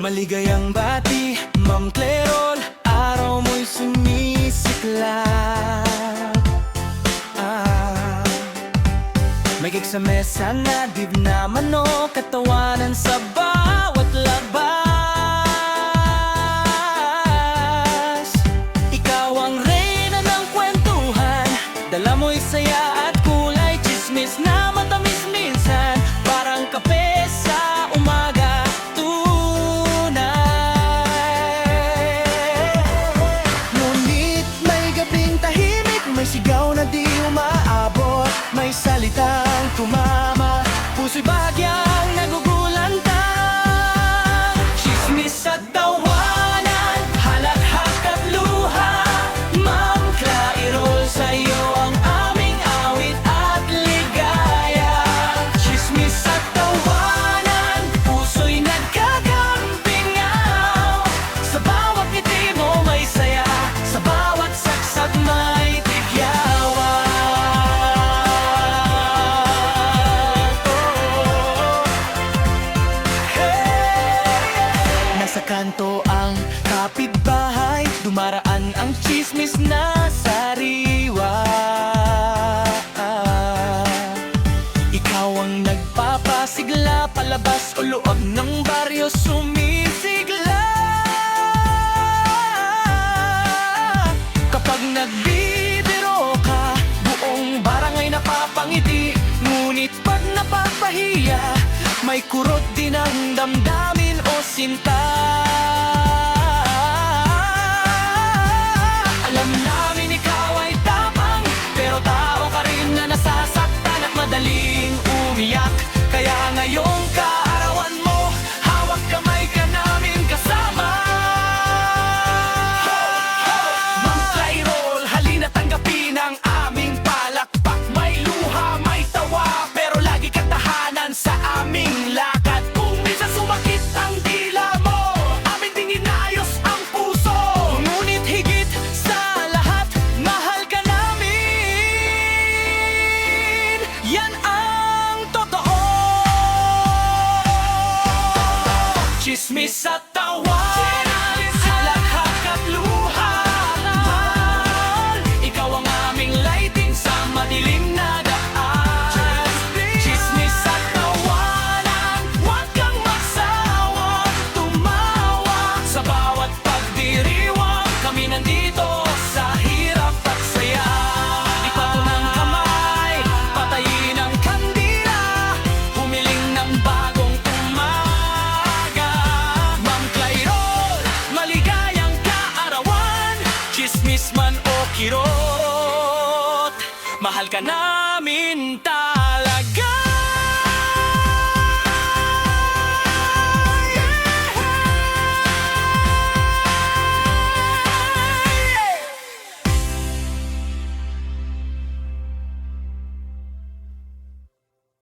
Maligayang bati, Ma'am Clerol, araw mo'y sumisiklab. May cake sa mesa na dib na manok, katawanan sa bawat labas. Ikaw ang reyna ng kwentuhan, dala mo'y saya at kulay, chismis na matamis minsan, parang kape sa umaga, tunay. Ngunit may gabing tahimik, may sigaw na di umaabot, may salitang tumama, puso'y bahagyang nagugulantang. Chismis at tawanan, halakhak at luha, Ma'am Clerol, sa'yo ang aming awit at ligaya. Chismis at tawanan, puso'y nagkagampingaw, sa bawat ngiti mo may saya, sa bawat saksak may tigyawan. Sa kanto ang kapitbahay, dumaraan ang chismis na sariwa. Ikaw ang nagpapasigla, palabas o loob ng baryo sumisigla. Kapag nagbibiro ka, buong barangay napapangiti, ngunit pag napapahiya, may kurot din ang damdamin o sinta. Alam namin ikaw ay tapang, pero tao ka rin na nasasaktan at madaling umiyak. Kaya ngayong kaarawan mo, hawak kamay ka namin kasama. Ma'am Clerol, halina tanggapin ang aming palakpak. May luha, may tawa, pero lagi katahanan sa aming lakad. Kung minsan sumakit ang dila mo, amin ding inayos ang puso. Ngunit higit sa lahat, mahal ka namin. Yan ang totoo. Chismis at tawanan, halakhak at luha, mahal, ikaw ang aming lighting sa madilim na daan. Chismis at tawanan, huwag kang magsawang tumawa, sa bawat pagdiriwang kami nandito sa hirap at saya. Ikaw ng kamay, patayin ang kandila, humiling ng bagong umaga. Ma'am Clerol, maligayang kaarawan, chismis man o kirot, mahal ka na